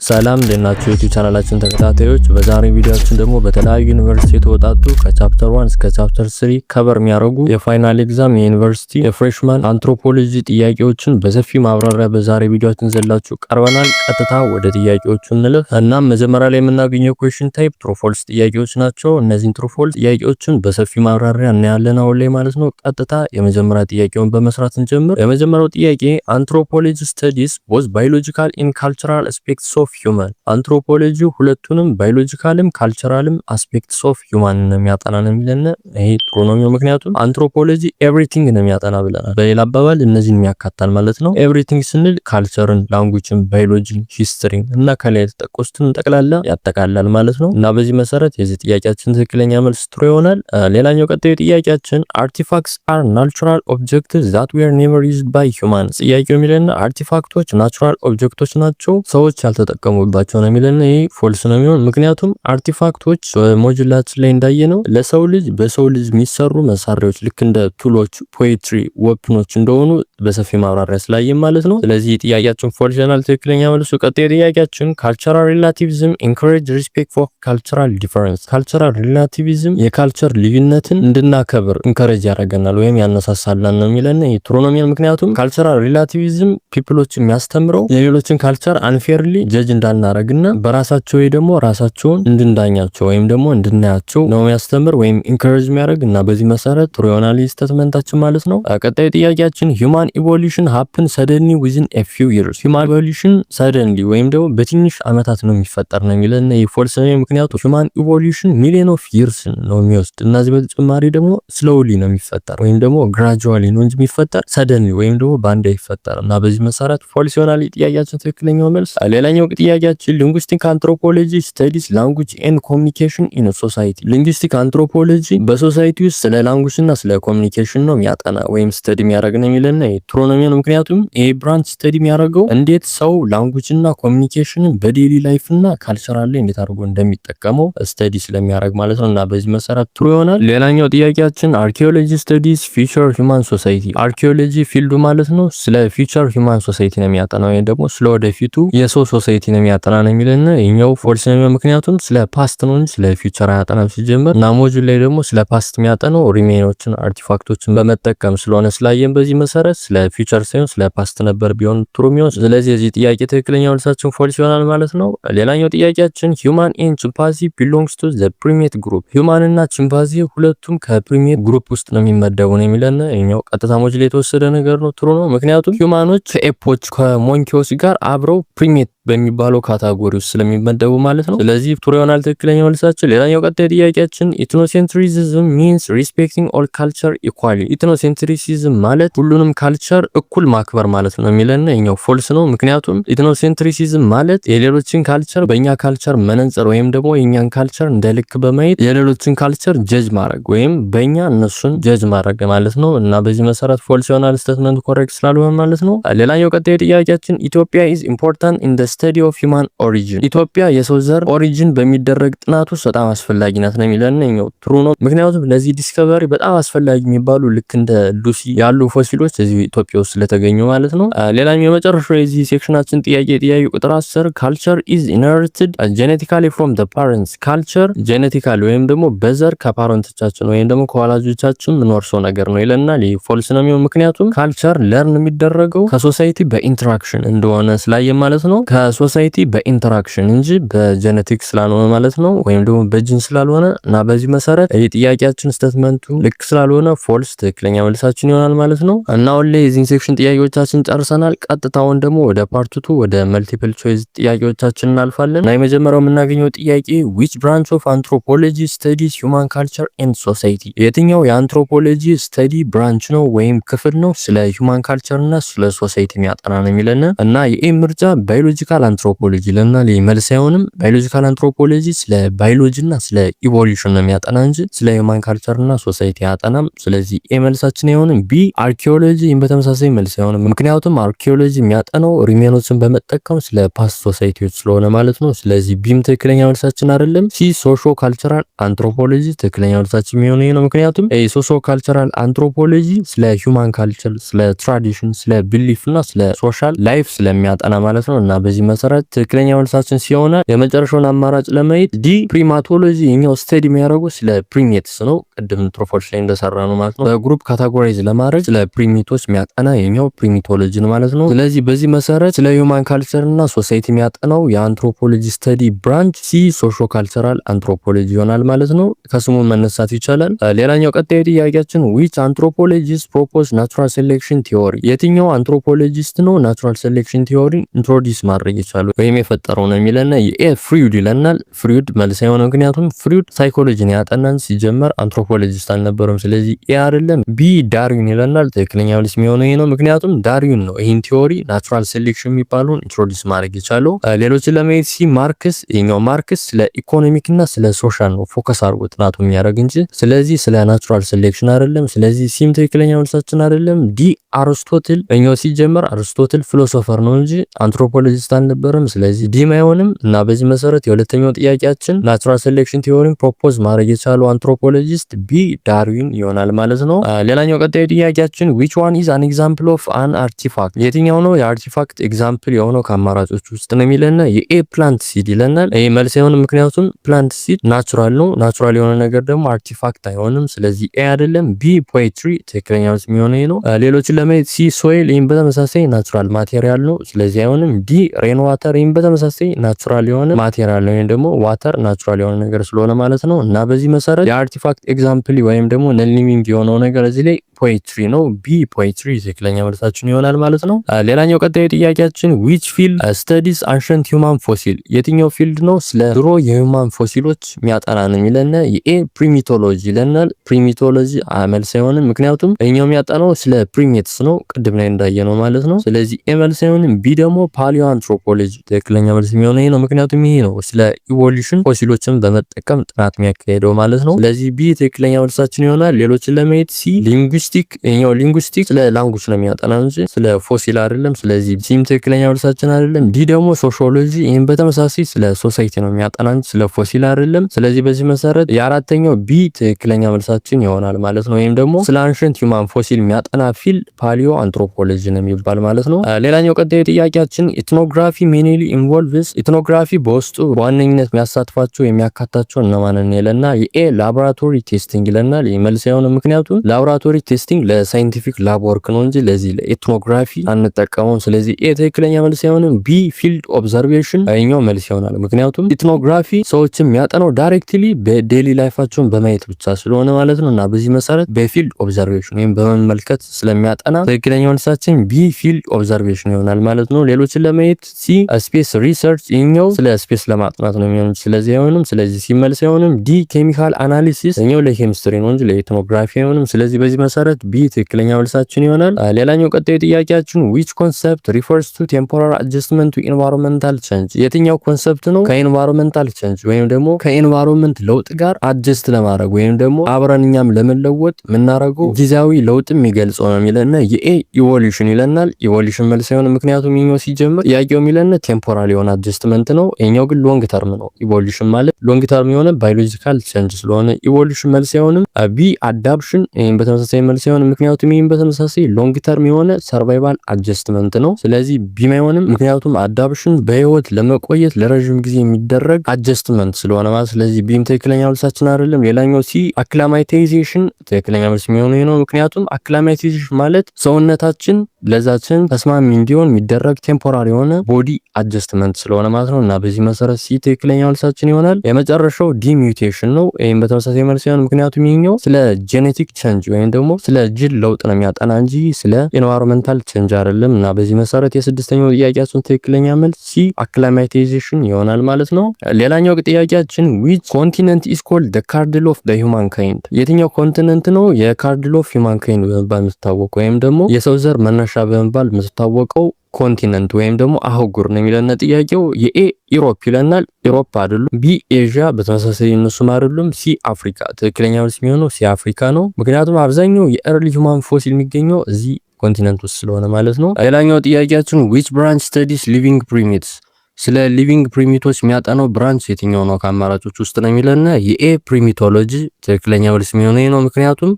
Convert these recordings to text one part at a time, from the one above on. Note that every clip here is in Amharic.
ሰላም እንደናችሁ ዩቲዩብ ቻናላችን ተከታታዮች፣ በዛሬ ቪዲዮአችን ደግሞ በተለያዩ ዩኒቨርሲቲ የተወጣጡ ከቻፕተር 1 እስከ ቻፕተር 3 ከቨር የሚያደርጉ የፋይናል ኤግዛም የዩኒቨርሲቲ የፍሬሽማን አንትሮፖሎጂ ጥያቄዎችን በሰፊ ማብራሪያ በዛሬ ቪዲዮአችን ዘላችሁ ቀርበናል። ቀጥታ ወደ ጥያቄዎቹ እንለፍ። እናም መጀመሪያ ላይ የምናገኘው ኩዌስችን ታይፕ ትሩ ፎልስ ጥያቄዎች ናቸው። እነዚህን ትሩ ፎልስ ጥያቄዎችን በሰፊ ማብራሪያ እናያለን አሁን ላይ ማለት ነው። ቀጥታ የመጀመሪያ ጥያቄውን በመስራት እንጀምር። የመጀመሪያው ጥያቄ አንትሮፖሎጂ ስተዲስ ቦዝ ባዮሎጂካል ኢን ካልቸራል አስፔክትስ ኦፍ ሂውማን። አንትሮፖሎጂ ሁለቱንም ባዮሎጂካልም ካልቸራልም አስፔክትስ ኦፍ ሂውማን ነው የሚያጠና ነው የሚለን። ይሄ ጥሩ ነው የሚለው ምክንያቱም አንትሮፖሎጂ ኤቭሪቲንግ ነው የሚያጠና ብለናል። በሌላ አባባል እነዚህን የሚያካታል ማለት ነው። ኤቭሪቲንግ ስንል ካልቸርን፣ ላንጉጅን፣ ባዮሎጂን፣ ሂስትሪን እና ከላይ የተጠቀሱትን ጠቅላላ ያጠቃላል ማለት ነው። እና በዚህ መሰረት የዚህ ጥያቄያችን ትክክለኛ መልስ ትሩ ይሆናል። ሌላኛው ቀጣዩ ጥያቄያችን አርቲፋክትስ አር ናቹራል ኦብጀክትስ ዛት ዌር ኔቨር ዩዝድ ባይ ሂውማንስ። ጥያቄው የሚለን አርቲፋክቶች ናቹራል ኦብጀክቶች ናቸው ሰዎች ያልተጠቀሙባቸው ነው የሚለን። ይሄ ፎልስ ነው የሚሆን ምክንያቱም አርቲፋክቶች ሞጁላችን ላይ እንዳየነው ለሰው ልጅ በሰው ልጅ የሚሰሩ መሳሪያዎች ልክ እንደ ቱሎች፣ ፖኤትሪ፣ ወፕኖች እንደሆኑ በሰፊ ማብራሪያ ስላየን ማለት ነው። ስለዚህ ጥያቄያችን ፎልስ ይሆናል ትክክለኛ መልሱ። ቀጣዩ ጥያቄያችን ካልቸራል ሪላቲቪዝም ኢንኮሬጅ ሪስፔክት ፎር ካልቸራል ዲፈረንስ። ካልቸራል ሪላቲቪዝም የካልቸር ልዩነትን እንድናከብር ኢንኮሬጅ ያደርገናል ወይም ያነሳሳላል ነው የሚለን። ይሄ ትሩ ነው የሚሆን ምክንያቱም ካልቸራል ሪላቲቪዝም ፒፕሎችን የሚያስተምረው የሌሎችን ካልቸር አንፌርሊ ጀጅ እንዳናረግና በራሳቸው ወይ ደግሞ ራሳቸውን እንድንዳኛቸው ወይም ደግሞ እንድናያቸው ነው የሚያስተምር ወይም ኢንኮሬጅ የሚያደርግ እና በዚህ መሰረት ትሩ ይሆናል ስቴትመንታችን ማለት ነው። ቀጣዩ ጥያቄያችን ሂውማን ኢቮሉሽን ሃፕን ሰደንሊ ዊዝን ኤ ፊው ይርስ። ሂውማን ኢቮሉሽን ሰደንሊ ወይም ደግሞ በትንሽ አመታት ነው የሚፈጠር ነው የሚለን። ፎልስ ነው ምክንያቱም ሂውማን ኢቮሉሽን ሚሊዮን ኦፍ ይርስ ነው የሚወስድ እና እዚህ በተጨማሪ ደግሞ ስሎውሊ ነው የሚፈጠር ወይም ደግሞ ግራጁዋሊ ነው እንጂ የሚፈጠር ሰደንሊ ወይም ደግሞ ባንዴ ይፈጠር እና በዚህ መሰረት ፎልስ ይሆናል ጥያቄያችን ትክክለኛው መልስ። ሌላኛው ጥያቄያችን ሊንጉስቲክ አንትሮፖሎጂ ስተዲስ ላንጉጅ ኤንድ ኮሚኒኬሽን ኢን ሶሳይቲ። ሊንጉስቲክ አንትሮፖሎጂ በሶሳይቲ ውስጥ ስለ ላንጉጅ እና ስለ ኮሚኒኬሽን ነው የሚያጠና ወይም ስተዲ የሚያደርግ ነው የሚለን። ትሩ ነው የሚሆነው ምክንያቱም ይሄ ብራንች ስተዲ የሚያደርገው እንዴት ሰው ላንጉጅ እና ኮሚኒኬሽንን በዴሊ ላይፍ እና ካልቸራል ላይ እንዴት አድርጎ እንደሚጠቀመው ስተዲ ስለሚያደርግ ማለት ነው እና በዚህ መሰረት ትሩ ይሆናል። ሌላኛው ጥያቄያችን አርኪኦሎጂ ስተዲስ ፊውቸር ሂውማን ሶሳይቲ። አርኪኦሎጂ ፊልዱ ማለት ነው ስለ ፊውቸር ሂውማን ሶሳይቲ ነው የሚያጠናው ወይም ደግሞ ስለ ወደፊቱ የሰው ሶሳይቲ ነው የሚያጠና ነው የሚለን። ይሄኛው ፎልስ ነው ምክንያቱም ስለ ፓስት ነው እንጂ ስለ ፊውቸር አያጠናም ሲጀምር እና ሞጁል ላይ ደግሞ ስለ ፓስት የሚያጠናው ሪሜኖችን አርቲፋክቶችን በመጠቀም ስለሆነ ስላየን በዚህ መሰረት ስለ ፊውቸር ሳይሆን ስለ ፓስት ነበር ቢሆን ትሩ የሚሆን። ስለዚህ የዚህ ጥያቄ ትክክለኛ መልሳችን ፎልስ ይሆናል ማለት ነው። ሌላኛው ጥያቄያችን ሂውማን ኤንድ ቺምፓንዚ ቢሎንግስ ቱ ዘ ፕሪሜት ግሩፕ። ሂውማን እና ቺምፓንዚ ሁለቱም ከፕሪሜት ግሩፕ ውስጥ ነው የሚመደቡ ነው የሚለን። ይሄኛው ቀጥታ ሞጁል ላይ የተወሰደ ነገር ነው ትሩ ነው ምክንያቱም ሂውማኖች ከኤፖች ከሞንኪዎች ጋር አብረው ፕሪሜት በሚባለው ካታጎሪ ውስጥ ስለሚመደቡ ማለት ነው። ስለዚህ ትሩ ይሆናል ትክክለኛ መልሳችን። ሌላኛው ቀጣይ ጥያቄያችን ኢትኖሴንትሪሲዝም ሚንስ ሪስፔክቲንግ ኦል ካልቸር ኢኳሊ። ኢትኖሴንትሪሲዝም ማለት ሁሉንም ካልቸር እኩል ማክበር ማለት ነው የሚለን። ይሄኛው ፎልስ ነው ምክንያቱም ኢትኖሴንትሪሲዝም ማለት የሌሎችን ካልቸር በእኛ ካልቸር መነጽር ወይም ደግሞ የኛን ካልቸር እንደ ልክ በማየት የሌሎችን ካልቸር ጀጅ ማድረግ ወይም በእኛ እነሱን ጀጅ ማድረግ ማለት ነው እና በዚህ መሰረት ፎልስ ይሆናል ስቴትመንት ኮሬክት ስላልሆነ ማለት ነው። ሌላኛው ቀጣይ ጥያቄያችን ኢትዮጵያ ኢዝ ኢምፖርታንት ኢን ዘ ስተዲ ኦፍ ሂውማን ኦሪጂን። ኢትዮጵያ የሰው ዘር ኦሪጂን በሚደረግ ጥናት ውስጥ በጣም አስፈላጊ ናት ነው የሚለን። ነው ትሩ ነው ምክንያቱም ለዚህ ዲስከቨሪ በጣም አስፈላጊ የሚባሉ ልክ እንደ ሉሲ ያሉ ፎሲሎች እዚህ ኢትዮጵያ ውስጥ ስለተገኙ ማለት ነው። ሌላኛው የመጨረሻው የዚህ ሴክሽናችን ጥያቄ ቁጥር 10 ካልቸር ኢዝ ኢንሄሪትድ ጄኔቲካሊ ፍሮም ዘ ፓረንትስ። ካልቸር ጄኔቲካሊ ወይም ደግሞ በዘር ከፓረንቶቻችን ወይም ደግሞ ከወላጆቻችን የምንወርሰው ነገር ነው ይለናል። ይህ ፎልስ ነው የሚሆን ምክንያቱም ካልቸር ለርን የሚደረገው ከሶሳይቲ በኢንተራክሽን እንደሆነ ስላየን ማለት ነው። ከሶሳይቲ በኢንተራክሽን እንጂ በጄኔቲክስ ስላልሆነ ማለት ነው ወይም ደግሞ በጂን ስላልሆነ እና በዚህ መሰረት ይህ ጥያቄያችን ስቴትመንቱ ልክ ስላልሆነ ፎልስ ትክክለኛ መልሳችን ይሆናል ማለት ነው። እና አሁን ላይ የዚህን ሴክሽን ጥያቄዎቻችን ጨርሰናል። ቀጥታውን ደግሞ ወደ ፓርት 2 ወደ መልቲፕል ቾይስ ጥያቄዎቻችን እናልፋለን። እና የመጀመሪያው የምናገኘው ጥያቄ which branch of anthropology studies human culture and society? የትኛው የአንትሮፖሎጂ ስተዲ ብራንች ነው ወይም ክፍል ነው ስለ ሂውማን ካልቸር እና ስለ ሶሳይቲ የሚያጠና ነው የሚለን እና የኤ ምርጫ ባዮሎጂካል አንትሮፖሎጂ ለናል መልስ አይሆንም። ባዮሎጂካል አንትሮፖሎጂ ስለ ባዮሎጂ እና ስለ ኢቮሉሽን ነው የሚያጠና እንጂ ስለ ሂውማን ካልቸር እና ሶሳይቲ አያጠናም። ስለዚህ ኤ መልሳችን አይሆንም። ቢ አርኪኦሎጂ በተመሳሳይ መልስ አይሆንም ምክንያቱም አርኪኦሎጂ የሚያጠናው ሪሜኖችን በመጠቀም ስለ ፓስት ሶሳይቲዎች ስለሆነ ማለት ነው። ስለዚህ ቢም ትክክለኛ መልሳችን አይደለም። ሲ ሶሾ ካልቸራል አንትሮፖሎጂ ትክክለኛ መልሳችን የሚሆነው ነው ምክንያቱም ሶሾ ካልቸራል አንትሮፖሎጂ ስለ ሂውማን ካልቸር፣ ስለ ትራዲሽን፣ ስለ ቢሊፍ እና ስለ ሶሻል ላይፍ ስለሚያጠና ማለት ነው እና በዚህ መሰረት መሰረት ትክክለኛ መልሳችን ሲሆን የመጨረሻውን አማራጭ ለማየት ዲ ፕሪማቶሎጂ የኛው ስተዲ የሚያደርጉ ስለ ፕሪሜትስ ነው። ቅድም ትሮፎች ላይ እንደሰራ ነው ማለት ነው። በግሩፕ ካታጎራይዝ ለማድረግ ስለ ፕሪሜቶች የሚያጠና የኛው ፕሪሜቶሎጂ ነው ማለት ነው። ስለዚህ በዚህ መሰረት ስለ ሂውማን ካልቸር እና ሶሳይቲ የሚያጠናው የአንትሮፖሎጂ ስተዲ ብራንች ሲ ሶሾ ካልቸራል አንትሮፖሎጂ ይሆናል ማለት ነው። ከስሙ መነሳት ይቻላል። ሌላኛው ቀጣይ ጥያቄያችን which anthropologist propose natural selection theory የትኛው አንትሮፖሎጂስት ነው ናቹራል ሴሌክሽን ቲዮሪ ኢንትሮዲዩስ ማድረግ የቻለው ወይም የፈጠረው ነው የሚለና የኤ ፍሩይድ ይለናል። ፍሩይድ መልስ የሆነ ምክንያቱም ፍሩይድ ሳይኮሎጂን ያጠናን ሲጀመር አንትሮፖሎጂስት አልነበረም። ስለዚህ ኤ አይደለም። ቢ ዳርዊን ይለናል። ትክክለኛ መልስ የሚሆነው ይሄ ነው። ምክንያቱም ዳርዊን ነው ይህን ቲዮሪ ናቹራል ሴሌክሽን የሚባለውን ኢንትሮዲዩስ ማድረግ የቻለው። ሌሎችን ለማየት ሲ ማርክስ ይሄኛው ማርክስ ስለ ኢኮኖሚክ እና ስለ ሶሻል ነው ፎከስ አድርጎ ጥናቱ የሚያደርግ እንጂ ስለዚህ ስለ ናቹራል ሴሌክሽን አይደለም። ስለዚህ ሲም ትክክለኛ መልሳችን አይደለም። ዲ አርስቶትል እኛው ሲጀመር አርስቶትል ፊሎሶፈር ነው እንጂ አንትሮፖሎጂስት አልነበረም። ስለዚህ ዲም አይሆንም እና በዚህ መሰረት የሁለተኛው ጥያቄያችን ናቹራል ሴሌክሽን ቲዮሪን ፕሮፖዝ ማድረግ የቻለው አንትሮፖሎጂስት ቢ ዳርዊን ይሆናል ማለት ነው። ሌላኛው ቀጣዩ ጥያቄያችን which one is an example of an artifact የትኛው ነው የአርቲፋክት ኤግዛምፕል የሆነው ከአማራጮች ውስጥ ነው የሚለና የኤ ፕላንት ሲድ ይለናል። ይሄ መልስ አይሆንም ምክንያቱም ፕላንት ሲድ ናቹራል ነው። ናቹራል የሆነ ነገር ደግሞ አርቲፋክት አይሆንም። ስለዚህ ኤ አይደለም። ቢ ፖኤትሪ ትክክለኛ መልስ የሚሆነው ነው። ሌሎችን ለማየት ሲ ሶይል ይህም በተመሳሳይ ናቹራል ማቴሪያል ነው። ስለዚህ አይሆንም። ዲ ሬን ዋተር ይህም በተመሳሳይ ናቹራል የሆነ ማቴሪያል ነው ወይም ደግሞ ዋተር ናቹራል የሆነ ነገር ስለሆነ ማለት ነው። እና በዚህ መሰረት የአርቲፋክት ኤግዛምፕል ወይም ደግሞ ነን ሊቪንግ የሆነው ነገር እዚህ ላይ ፖኤትሪ ነው። ቢ ፖኤትሪ ትክክለኛ መልሳችን ይሆናል ማለት ነው። ሌላኛው ቀጣዩ ጥያቄያችን which field studies ancient human fossil የትኛው ፊልድ ነው ስለ ድሮ የሂውማን ፎሲሎች የሚያጠና ነው የሚለን የኤ ፕሪሚቶሎጂ ይለናል። ፕሪሚቶሎጂ መልስ አይሆንም ምክንያቱም እኛው የሚያጠናው ስለ ፕሪሜትስ ነው ቅድም ላይ እንዳየነው ማለት ነው። ስለዚህ ኤ መልስ አይሆንም። ቢ ደግሞ ፓሊዮ አንትሮፖሎጂ ትክክለኛ መልስ የሚሆነው ይሄ ነው ምክንያቱም ይሄ ነው ስለ ኢቮሉሽን ፎሲሎችን በመጠቀም ጥናት የሚያካሄደው ማለት ነው። ስለዚህ ቢ ትክክለኛ መልሳችን ይሆናል። ሌሎችን ለማየት ሲ ሊንጉስቲክ ይሄኛው ሊንጉስቲክ ስለ ላንጉጅ ነው የሚያጠናው እንጂ ስለ ፎሲል አይደለም። ስለዚህ ሲም ትክክለኛ መልሳችን አይደለም። ዲ ደግሞ ሶሺዮሎጂ ይሄን በተመሳሳይ ስለ ሶሳይቲ ነው የሚያጠናው እንጂ ስለ ፎሲል አይደለም። ስለዚህ በዚህ መሰረት የአራተኛው ቢ ትክክለኛ መልሳችን ይሆናል ማለት ነው። ወይም ደግሞ ስለ አንሸንት ሂውማን ፎሲል የሚያጠና ፊልድ ፓሊዮ አንትሮፖሎጂ ነው የሚባል ማለት ነው። ሌላኛው ቀጣዩ ጥያቄያችን ኢትኖግራፊ ሜንሊ ኢንቮልቭስ ኢትኖግራፊ በውስጡ በዋነኝነት የሚያሳትፋቸው የሚያካታቸው እነማንን ይለና የኤ ላቦራቶሪ ቴስቲንግ ይለናል። መልስ አይሆንም ምክንያቱም ላቦራቶሪ ቴስቲንግ ለሳይንቲፊክ ላብ ወርክ ነው እንጂ ለዚህ ለኢትኖግራፊ አንጠቀመውም። ስለዚህ ኤ ትክክለኛ መልስ አይሆንም። ቢ ፊልድ ኦብዘርቬሽን አይኛው መልስ ይሆናል ምክንያቱም ኢትኖግራፊ ሰዎችን የሚያጠናው ዳይሬክትሊ በዴሊ ላይፋቸውን በማየት ብቻ ስለሆነ ማለት ነው። እና በዚህ መሰረት በፊልድ ኦብዘርቬሽን ወይም በመመልከት ስለሚያጠና ትክክለኛ መልሳችን ቢ ፊልድ ኦብዘርቬሽን ይሆናል ማለት ነው። ሌሎችን ለማየት ሲ ስፔስ ሪሰርች ይኛው ስለ ስፔስ ለማጥናት ነው የሚሆነው ስለዚህ አይሆንም። ስለዚህ ሲ መልስ አይሆንም። ዲ ኬሚካል አናሊሲስ ይኛው ለኬሚስትሪ ነው እንጂ ለኢትኖግራፊ አይሆንም። ስለዚህ በዚህ መሰረት ቢ ትክክለኛ መልሳችን ይሆናል። ሌላኛው ቀጣዩ ጥያቄያችን which concept refers to temporal adjustment to environmental change የትኛው ኮንሰፕት ነው ከኤንቫይሮንመንታል ቼንጅ ወይም ደግሞ ከኤንቫይሮንመንት ለውጥ ጋር አጀስት ለማድረግ ወይም ደግሞ አብረን እኛም ለመለወጥ የምናደርገው ጊዜያዊ ለውጥ የሚገልጸው ነው የሚለና የኤ ኢቮሉሽን ይለናል። ኢቮሉሽን መልስ አይሆንም ምክንያቱም ይሄኛው ሲጀምር ጥያቄው የሚለን ቴምፖራል የሆነ አጀስትመንት ነው። ይሄኛው ግን ሎንግ ተርም ነው። ኢቮሉሽን ማለት ሎንግ ተርም የሆነ ባዮሎጂካል ቼንጅ ስለሆነ ኢቮሉሽን መልስ አይሆንም። ቢ አዳፕሽን ይሄን በተመሳሳይ መልስ አይሆንም ምክንያቱም ይሄን በተመሳሳይ ሎንግ ተርም የሆነ ሰርቫይቫል አጀስትመንት ነው። ስለዚህ ቢም አይሆንም ምክንያቱም አዳፕሽን በህይወት ለመቆየት ለረጅም ጊዜ የሚደረግ አጀስትመንት ስለሆነ ማለት ስለዚህ ቢም ትክክለኛ መልሳችን አይደለም። ሌላኛው ሲ አክላማታይዜሽን ትክክለኛ መልስ የሚሆነው ነው ምክንያቱም አክላማታይዜሽን ማለት ሰውነታችን ለዛችን ተስማሚ እንዲሆን የሚደረግ ቴምፖራሪ የሆነ ቦዲ አጀስትመንት ስለሆነ ማለት ነው። እና በዚህ መሰረት ሲ ትክክለኛ መልሳችን ይሆናል። የመጨረሻው ዲ ሚውቴሽን ነው። ይሄን በተመሳሳይ መልስ ይሆናል ምክንያቱም ይሄኛው ስለ ጄኔቲክ ቼንጅ ወይም ደግሞ ስለ ጂን ለውጥ ነው የሚያጠና እንጂ ስለ ኤንቫይሮንመንታል ቼንጅ አይደለም። እና በዚህ መሰረት የስድስተኛው ጥያቄያችን ትክክለኛ መልስ ሲ አክላማታይዜሽን ይሆናል ማለት ነው። ሌላኛው ጥያቄያችን which continent is called the cradle of the humankind የትኛው ኮንቲነንት ነው የካርድል ኦፍ ሁማንካይንድ በመባል የምትታወቀው ወይም ደግሞ የሰው ዘር መነሻ በመባል የምትታወቀው ኮንቲነንት ወይም ደግሞ አህጉር ነው የሚለና ጥያቄው የኤ ኢሮፕ ይለናል። ኢሮፕ አይደሉም። ቢ ኤዥያ በተመሳሳይ እነሱም አይደሉም። ሲ አፍሪካ ትክክለኛ መልስ የሚሆነው ሲ አፍሪካ ነው ምክንያቱም አብዛኛው የኤርሊ ሁማን ፎሲል የሚገኘው እዚህ ኮንቲነንት ውስጥ ስለሆነ ማለት ነው። ሌላኛው ጥያቄያችን which branch studies living primates ስለ ሊቪንግ ፕሪሚቶች የሚያጠናው ብራንች የትኛው ነው ከአማራጮች ውስጥ ነው የሚለና የኤ ፕሪሚቶሎጂ ትክክለኛ መልስ የሚሆነው ነው ምክንያቱም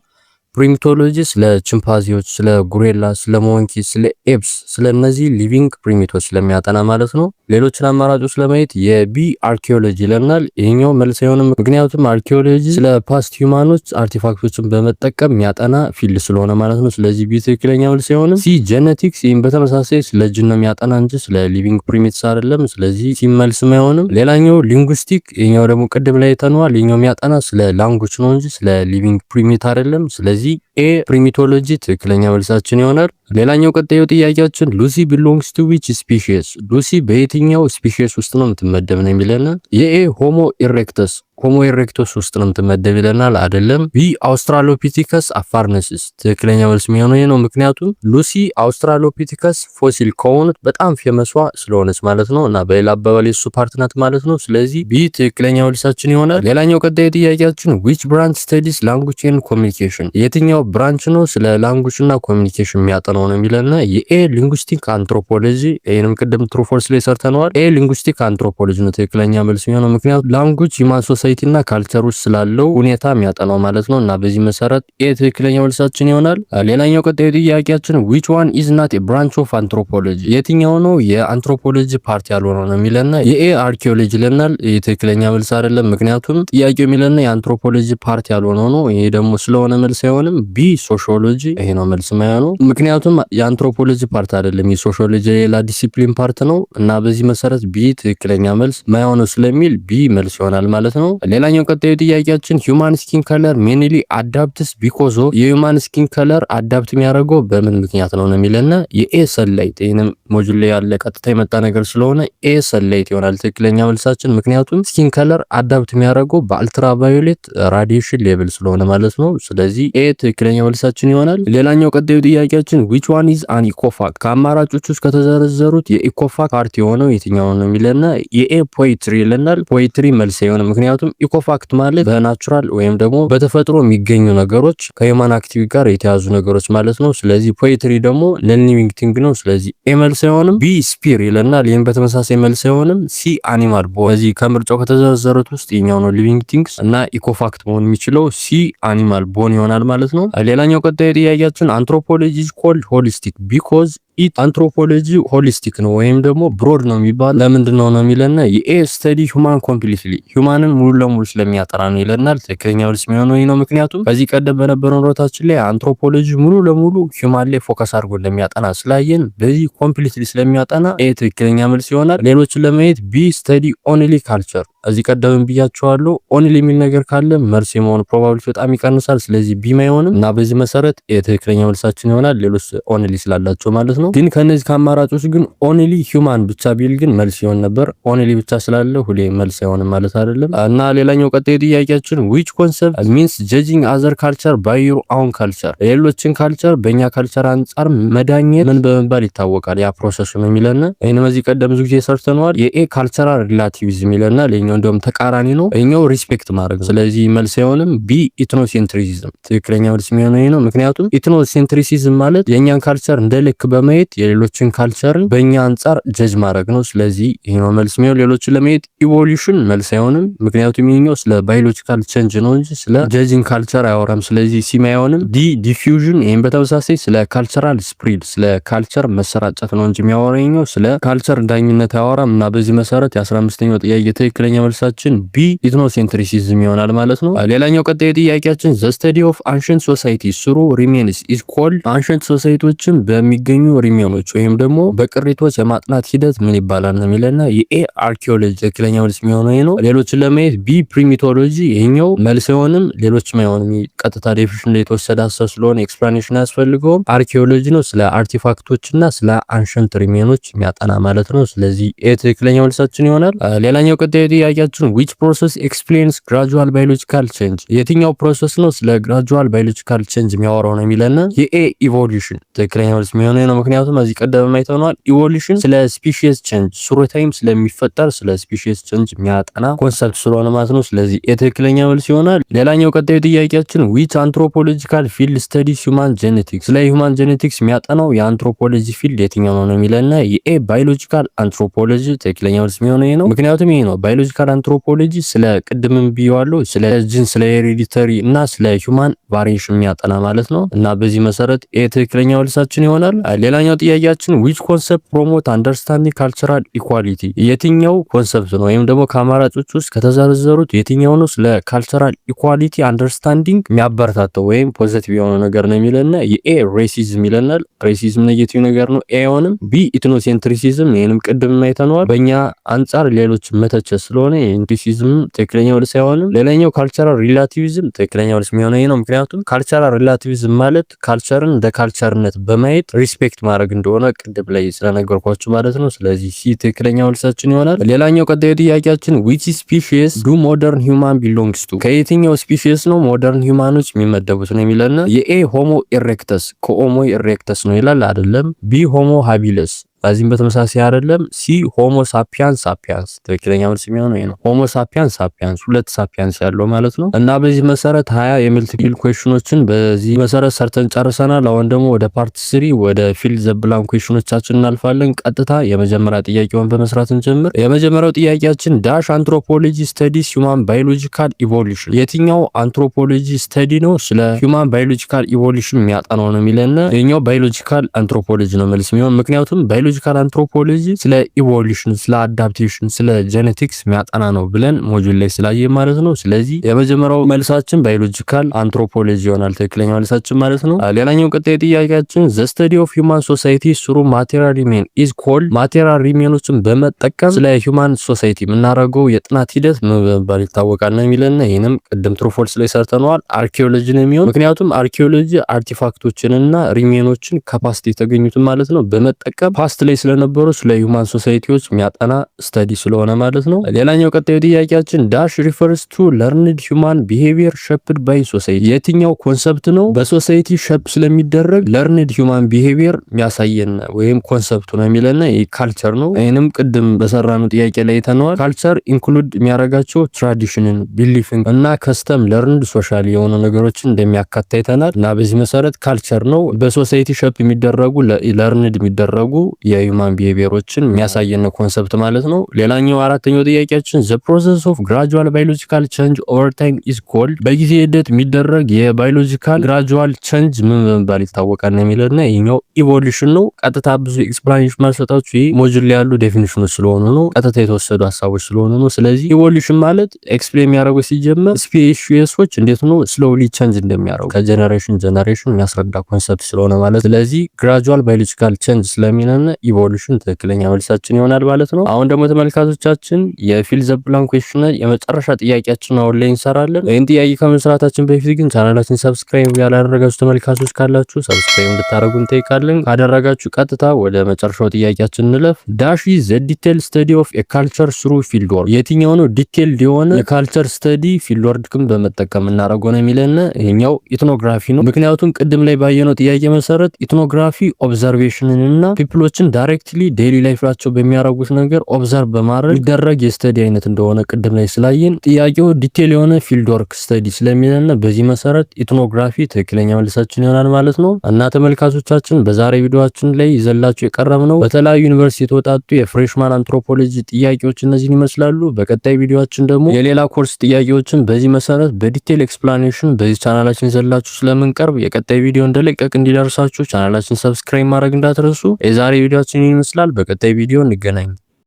ፕሪሚቶሎጂ ስለ ቺምፓንዚዎች፣ ስለ ጉሬላ፣ ስለ ሞንኪ፣ ስለ ኤፕስ፣ ስለ እነዚህ ሊቪንግ ፕሪሚቶች ስለሚያጠና ማለት ነው። ሌሎችን አማራጮች ለማየት የቢ አርኪኦሎጂ ይለናል። ይሄኛው መልስ አይሆንም፣ ምክንያቱም አርኪኦሎጂ ስለ ፓስት ሂውማኖች አርቲፋክቶችን በመጠቀም የሚያጠና ፊልድ ስለሆነ ማለት ነው። ስለዚህ ቢ ትክክለኛ መልስ አይሆንም። ሲ ጄኔቲክስ፣ ይህም በተመሳሳይ ስለ ጂን ነው የሚያጠና እንጂ ስለ ሊቪንግ ፕሪሚትስ አይደለም። ስለዚህ ሲ መልስ አይሆንም። ሌላኛው ሊንጉስቲክ፣ ይሄኛው ደግሞ ቅድም ላይ ተነዋል። ይሄኛው የሚያጠና ስለ ላንጉጅ ነው እንጂ ስለ ሊቪንግ ፕሪሚት አይደለም። ስለዚህ ኤ ፕሪሚቶሎጂ ትክክለኛ መልሳችን ይሆናል። ሌላኛው ቀጣዩ ጥያቄያችን ሉሲ ቢሎንግስ ቱ ዊች ስፒሺስ፣ ሉሲ በየትኛው ስፒሺስ ውስጥ ነው የምትመደብ ነው የሚለን። የኤ ሆሞ ኢሬክተስ፣ ሆሞ ኢሬክተስ ውስጥ ነው የምትመደብ ይለናል። አይደለም። ቢ አውስትራሎፒቲከስ አፋርነሲስ ትክክለኛ መልስ የሚሆነው ነው። ምክንያቱም ሉሲ አውስትራሎፒቲከስ ፎሲል ከሆኑት በጣም ፌመሷ ስለሆነች ማለት ነው፣ እና በሌላ አባባል የሱ ፓርት ናት ማለት ነው። ስለዚህ ቢ ትክክለኛ መልሳችን ይሆናል። ሌላኛው ቀጣዩ ጥያቄያችን ዊች ብራንች ስተዲስ ላንጉጅ ኤንድ ኮሚኒኬሽን፣ የትኛው ብራንች ነው ስለ ላንጉጅ እና ኮሚኒኬሽን የሚያጠናው ነው የሚለና የኤ ሊንጉስቲክ አንትሮፖሎጂ፣ ይሄንም ቅድም ትሩ ፎልስ ላይ ሰርተነዋል። ኤ ሊንጉስቲክ አንትሮፖሎጂ ነው ትክክለኛ መልስ የሚሆነው፣ ምክንያቱም ላንጉጅ ሂውማን ሶሳይቲ እና ካልቸር ውስጥ ስላለው ሁኔታ የሚያጠናው ማለት ነው፣ እና በዚህ መሰረት ኤ ትክክለኛ መልሳችን ይሆናል። ሌላኛው ቀጣዩ ጥያቄያችን which one is not a branch of anthropology፣ የትኛው ነው የአንትሮፖሎጂ ፓርት ያልሆነው ነው የሚለና የኤ አርኪኦሎጂ ይለናል። ይሄ ትክክለኛ መልስ አይደለም፣ ምክንያቱም ጥያቄው የሚለና የአንትሮፖሎጂ ፓርት ያልሆነው ነው። ይሄ ደግሞ ስለሆነ መልስ አይሆንም። ቢ ሶሺዮሎጂ፣ ይሄ ነው መልስ የማይሆነው፣ ምክንያቱም የአንትሮፖሎጂ ፓርት አይደለም፣ የሶሺዮሎጂ ሌላ ዲሲፕሊን ፓርት ነው፣ እና በዚህ መሰረት ቢ ትክክለኛ መልስ ማይሆነው ስለሚል ቢ መልስ ይሆናል ማለት ነው። ሌላኛው ቀጣዩ ጥያቄያችን ሂውማን ስኪን ከለር ሜንሊ አዳፕትስ ቢኮዝ ኦፍ፣ የሂውማን ስኪን ከለር አዳፕት የሚያደርገው በምን ምክንያት ነው የሚለና የኤ ሰንላይት፣ ይሄንም ሞጁል ላይ ያለ ቀጥታ የመጣ ነገር ስለሆነ ኤ ሰንላይት ይሆናል ትክክለኛ መልሳችን፣ ምክንያቱም ስኪን ከለር አዳፕት የሚያደርገው በአልትራቫዮሌት ራዲዬሽን ሌቭል ስለሆነ ማለት ነው። ስለዚህ ኤ ትክክለኛ መልሳችን ይሆናል። ሌላኛው ቀጣዩ ጥያቄያችን which one is an ኢኮፋክት፣ ከአማራጮች ውስጥ ከተዘረዘሩት የኢኮፋክት ፓርት የሆነው የትኛው ነው የሚለና የኤ ፖኤትሪ ይለናል። ፖኤትሪ መልስ የሆነ ምክንያቱም ኢኮፋክት ማለት በናቹራል ወይም ደግሞ በተፈጥሮ የሚገኙ ነገሮች ከሂውማን አክቲቪቲ ጋር የተያዙ ነገሮች ማለት ነው። ስለዚህ ፖኤትሪ ደግሞ ለሊቪንግ ቲንግ ነው። ስለዚህ ኤ መልስ አይሆንም። ቢ ስፒር ይለናል። ይህም በተመሳሳይ መልስ አይሆንም። ሲ አኒማል ቦን፣ በዚህ ከምርጫው ከተዘረዘሩት ውስጥ የኛው ነው ሊቪንግ ቲንግስ፣ እና ኢኮፋክት መሆን የሚችለው ሲ አኒማል ቦን ይሆናል ማለት ነው። ሌላኛው ቀጣይ ጥያቄያችን አንትሮፖሎጂ ኢዝ ኮልድ ሆሊስቲክ ቢኮዝ ኢት፣ አንትሮፖሎጂ ሆሊስቲክ ነው ወይም ደግሞ ብሮድ ነው የሚባል ለምንድን ነው የሚለና የኤ ስተዲ ሁማን ኮምፕሊትሊ፣ ሁማንን ሙሉ ለሙሉ ስለሚያጠራ ነው ይለናል። ትክክለኛ መልስ የሚሆነው ይህ ነው። ምክንያቱም ከዚህ ቀደም በነበረው ኖታችን ላይ አንትሮፖሎጂ ሙሉ ለሙሉ ሁማን ላይ ፎከስ አድርጎ እንደሚያጠና ስላየን በዚህ ኮምፕሊትሊ ስለሚያጠና ኤ ትክክለኛ መልስ ይሆናል። ሌሎችን ለማየት ቢ ስተዲ ኦንሊ ካልቸር፣ እዚህ ቀደም ብያቸዋለሁ። ኦንሊ የሚል ነገር ካለ መልስ የመሆኑ ፕሮባቢሊቲ በጣም ይቀንሳል። ስለዚህ ቢ አይሆንም እና በዚህ መሰረት ኤ ትክክለኛ መልሳችን ይሆናል፣ ሌሎች ኦንሊ ስላላቸው ማለት ነው። ግን ከነዚህ ከአማራጮች ግን ኦንሊ ሂውማን ብቻ ቢል ግን መልስ ይሆን ነበር። ኦንሊ ብቻ ስላለ ሁሌ መልስ አይሆንም ማለት አይደለም። እና ሌላኛው ቀጣይ ጥያቄያችን which concept means judging other culture by your own culture፣ የሌሎችን ካልቸር በእኛ ካልቸር አንጻር መዳኘት ምን በመባል ይታወቃል? ያ ፕሮሰስ ነው የሚለና ይሄን በዚህ ቀደም ብዙ ጊዜ ሰርተነዋል። የኤ ካልቸራል ሪላቲቪዝም ይለና ለኛው እንደውም ተቃራኒ ነው። ይሄኛው ሪስፔክት ማድረግ ነው። ስለዚህ መልስ አይሆንም። ቢ ኢትኖሴንትሪሲዝም ትክክለኛ መልስ የሚሆነው ይሄ ነው። ምክንያቱም ኢትኖሴንትሪሲዝም ማለት የኛን ካልቸር እንደ ልክ በማየት የሌሎችን ካልቸርን በእኛ አንጻር ጀጅ ማድረግ ነው። ስለዚህ ይሄ ነው መልስ የሚሆነው። ሌሎችን ለማየት ኢቮሉሽን መልስ አይሆንም። ምክንያቱም ይሄኛው ስለ ባዮሎጂካል ቼንጅ ነው እንጂ ስለ ጀጂንግ ካልቸር አያወራም። ስለዚህ ሲም አይሆንም። ዲ ዲፊውዥን፣ ይሄን በተመሳሳይ ስለ ካልቸራል ስፕሪድ ስለ ካልቸር መሰራጨት ነው እንጂ የሚያወራው ይሄኛው ስለ ካልቸር ዳኝነት አያወራም። እና በዚህ መሰረት የ15ኛው ጥያቄ ትክክለኛ መልሳችን ቢ ኢትኖሴንትሪሲዝም ይሆናል ማለት ነው። ሌላኛው ቀጣይ ጥያቄያችን ዘ ስተዲ ኦፍ አንሸንት ሶሳይቲ ስሩ ሪሜንስ ኢዝ ኮልድ፣ አንሸንት ሶሳይቲዎችን በሚገኙ ሪሜኖች ወይም ደግሞ በቅሪቶች የማጥናት ሂደት ምን ይባላል ነው የሚለና የኤ አርኪኦሎጂ ትክክለኛ መልስ የሚሆነው ይሄ ነው። ሌሎችን ለማየት ቢ ፕሪሚቶሎጂ፣ ይሄኛው መልስ አይሆንም። ሌሎችም አይሆንም። ቀጥታ ዴፊኒሽን ላይ የተወሰደ ሀሳብ ስለሆነ ኤክስፕላኔሽን አያስፈልገውም። አርኪኦሎጂ ነው ስለ አርቲፋክቶችና ስለ አንሸንት ሪሜኖች የሚያጠና ማለት ነው። ስለዚህ ኤ ትክክለኛ መልሳችን ይሆናል። ሌላኛው ቀጣዩ ጥያቄያችን which process explains gradual biological change፣ የትኛው ፕሮሰስ ነው ስለ gradual biological change የሚያወራው ነው የሚለና የኤ ኢቮሉሽን ትክክለኛ መልስ የሚሆነው ነው። ምክንያቱም እዚህ ቀደም አይተናል። ኢቮሉሽን ስለ ስፒሺስ ቼንጅ ስሩ ታይም ስለሚፈጠር ስለ ስፒሺስ ቼንጅ የሚያጠና ኮንሰፕት ስለሆነ ማለት ነው። ስለዚህ የትክክለኛ መልስ ይሆናል። ሌላኛው ቀጣዩ ጥያቄያችን which anthropological field studies human genetics፣ ስለ human genetics የሚያጠናው የአንትሮፖሎጂ ፊልድ የትኛው ነው የሚለና የኤ ባዮሎጂካል አንትሮፖሎጂ ትክክለኛ መልስ የሚሆነው ይሄ ነው። ምክንያቱም ይሄ ነው ባዮሎጂካል ባዮሎጂካል አንትሮፖሎጂ ስለ ቅድምም ብየዋለሁ ስለ ጂን ስለ ሄሪዲተሪ እና ስለ ሂውማን ቫሪዬሽን የሚያጠና ማለት ነው። እና በዚህ መሰረት ትክክለኛው መልሳችን ይሆናል። ሌላኛው ጥያቄያችን which concept promote understanding cultural equality የትኛው ኮንሰፕት ነው ወይም ደግሞ ከአማራጮች ውስጥ ከተዘረዘሩት የትኛው ነው ስለ ካልቸራል ኢኳሊቲ አንደርስታንዲንግ የሚያበረታተው ወይም ፖዚቲቭ የሆነ ነገር ነው የሚለና የኤ ሬሲዝም ይለናል። ሬሲዝም ኔጌቲቭ ነገር ነው። ኤ ሆንም ቢ ኢትኖሴንትሪሲዝም ይሄንም ቅድም አይተነዋል። በእኛ አንጻር ሌሎች መተቸት ስለሆነ ኢንትሪሲዝም ትክክለኛው መልስ አይሆንም። ሌላኛው ካልቸራል ሪላቲቪዝም ትክክለኛው መልስ የሚሆነው ይሄ ነው። ምክንያቱም ካልቸራል ሪላቲቪዝም ማለት ካልቸርን እንደ ካልቸርነት በማየት ሪስፔክት ማድረግ እንደሆነ ቅድም ላይ ስለነገርኳችሁ ማለት ነው። ስለዚህ ሲ ትክክለኛው መልሳችን ይሆናል። ሌላኛው ቀጣዩ ጥያቄያችን which species do modern human belongs to ከየትኛው ስፒሺስ ነው ሞደርን ሂውማኖች የሚመደቡት ነው የሚለና የኤ ሆሞ ኢሬክተስ ከሆሞ ኢሬክተስ ነው ይላል አይደለም። ቢ ሆሞ ሃቢለስ በዚህም በተመሳሳይ አይደለም። ሲ ሆሞ ሳፒያንስ ሳፒያንስ ትክክለኛ መልስ የሚሆነው ይሄ ነው። ሆሞ ሳፒያንስ ሳፒያንስ ሁለት ሳፒያንስ ያለው ማለት ነው። እና በዚህ መሰረት 20 የመልቲፕል ኩዌሽኖችን በዚህ መሰረት ሰርተን ጨርሰናል። አሁን ደግሞ ወደ ፓርት 3 ወደ ፊል ዘ ብላንክ ኩዌሽኖቻችን እናልፋለን። ቀጥታ የመጀመሪያ ጥያቄውን በመስራት እንጀምር። የመጀመሪያው ጥያቄያችን ዳሽ አንትሮፖሎጂ ስተዲስ ሂውማን ባዮሎጂካል ኢቮሉሽን የትኛው አንትሮፖሎጂ ስተዲ ነው ስለ ሂውማን ባዮሎጂካል ኢቮሉሽን የሚያጠናው ነው የሚለና ይሄኛው ባዮሎጂካል አንትሮፖሎጂ ነው መልስ የሚሆን ምክንያቱም ባዮሎጂካል አንትሮፖሎጂ ስለ ኢቮሉሽን ስለ አዳፕቴሽን ስለ ጄኔቲክስ የሚያጠና ነው ብለን ሞጁል ላይ ስላየ ማለት ነው። ስለዚህ የመጀመሪያው መልሳችን ባዮሎጂካል አንትሮፖሎጂ ይሆናል ትክክለኛ መልሳችን ማለት ነው። ሌላኛው ቀጣይ ጥያቄያችን ዘ ስተዲ ኦፍ ሂውማን ሶሳይቲ ስሩ ማቴሪያል ሪሜን ኢዝ ኮልድ ማቴሪያል ሪሜኖችን በመጠቀም ስለ ሂውማን ሶሳይቲ የምናደርገው የጥናት ሂደት ምን በመባል ይታወቃል ነው የሚለን። ይሄንም ቅድም ትሩ ፎልስ ላይ ሰርተነዋል። አርኪኦሎጂ ነው የሚሆን ምክንያቱም አርኪኦሎጂ አርቲፋክቶችንና ሪሜኖችን ከፓስት የተገኙትን ማለት ነው በመጠቀም ፓስት ላይ ስለነበሩ ስለ ሂውማን ሶሳይቲዎች የሚያጠና ስተዲ ስለሆነ ማለት ነው። ሌላኛው ቀጣዩ ጥያቄያችን ዳሽ ሪፈርስ ቱ ለርንድ ሂውማን ቢሄቪየር ሼፕድ ባይ ሶሳይቲ የትኛው ኮንሰፕት ነው በሶሳይቲ ሼፕ ስለሚደረግ ለርንድ ሂውማን ቢሄቪየር የሚያሳየን ወይም ኮንሰፕቱ ነው የሚለና ካልቸር ነው። ይሄንም ቅድም በሰራነው ጥያቄ ላይ ተነዋል። ካልቸር ኢንክሉድ የሚያደርጋቸው ትራዲሽንን ቢሊፍን እና ከስተም ለርንድ ሶሻል የሆኑ ነገሮችን እንደሚያካትት አይተናል እና በዚህ መሰረት ካልቸር ነው በሶሳይቲ ሼፕ የሚደረጉ ለርንድ የሚደረጉ የሂውማን ቢሄቪየሮችን የሚያሳየን ኮንሰፕት ማለት ነው። ሌላኛው አራተኛው ጥያቄያችን ዘ ፕሮሰስ ኦፍ ግራጁዋል ባዮሎጂካል ቼንጅ ኦቨር ታይም ኢዝ ኮልድ በጊዜ ሂደት የሚደረግ የባዮሎጂካል ግራጁዋል ቼንጅ ምን በመባል ይታወቃል ነው የሚለውና ይሄኛው ኢቮሉሽን ነው። ቀጥታ ብዙ ኤክስፕላኔሽን ማልሰጣችሁ ይሄ ሞጁል ላይ ያሉ ዴፊኒሽኖች ስለሆኑ ነው፣ ቀጥታ የተወሰዱ ሐሳቦች ስለሆኑ ነው። ስለዚህ ኢቮሉሽን ማለት ኤክስፕሌን የሚያደርገው ሲጀመር ስፔሺሶች እንዴት ነው ስሎሊ ቼንጅ እንደሚያደርጉ ከጀነሬሽን ጀነሬሽን የሚያስረዳ ኮንሰፕት ስለሆነ ማለት ስለዚህ ግራጁዋል ባዮሎጂካል ቼንጅ ስለሚለን ኢቮሉሽን ትክክለኛ መልሳችን ይሆናል ማለት ነው። አሁን ደግሞ ተመልካቾቻችን የፊል ዘ ብላንክ ኩዌሽን የመጨረሻ ጥያቄያችን አሁን ላይ እንሰራለን። ይህን ጥያቄ ከመስራታችን በፊት ግን ቻናላችን ሰብስክራይብ ያላደረጋችሁ ተመልካቾች ካላችሁ ሰብስክራይብ እንድታደርጉ እንጠይቃለን። ካደረጋችሁ ቀጥታ ወደ መጨረሻው ጥያቄያችን እንለፍ። ዳሽ ዘ ዲቴል ስተዲ ኦፍ ኤ ካልቸር ስሩ ፊልድ ወርክ የትኛው ነው ዲቴልድ የሆነ የካልቸር ስተዲ ፊልድ ወርክን በመጠቀም እናደርገው ነው የሚለን። ይሄኛው ኢትኖግራፊ ነው። ምክንያቱም ቅድም ላይ ባየነው ጥያቄ መሰረት ኢትኖግራፊ ኦብዘርቬሽንን እና ፒፕሎችን ዳይሬክትሊ ዴይሊ ላይፋቸው በሚያደርጉት ነገር ኦብዘርቭ በማድረግ የሚደረግ የስተዲ አይነት እንደሆነ ቅድም ላይ ስላየን ጥያቄው ዲቴል የሆነ ፊልድ ወርክ ስተዲ ስለሚለና በዚህ መሰረት ኢትኖግራፊ ትክክለኛ መልሳችን ይሆናል ማለት ነው። እና ተመልካቾቻችን በዛሬ ቪዲዮአችን ላይ ይዘላችሁ የቀረብነው በተለያዩ ዩኒቨርሲቲ የተወጣጡ የፍሬሽማን አንትሮፖሎጂ ጥያቄዎች እነዚህን ይመስላሉ። በቀጣይ ቪዲዮአችን ደግሞ የሌላ ኮርስ ጥያቄዎችን በዚህ መሰረት በዲቴል ኤክስፕላኔሽን በዚህ ቻናላችን ይዘላችሁ ስለምንቀርብ የቀጣይ ቪዲዮ እንደለቀቅ እንዲደርሳችሁ ቻናላችን ሰብስክራይብ ማድረግ እንዳትረሱ። የዛሬ ቪዲዮአችን ይመስላል። በቀጣይ ቪዲዮ እንገናኝ።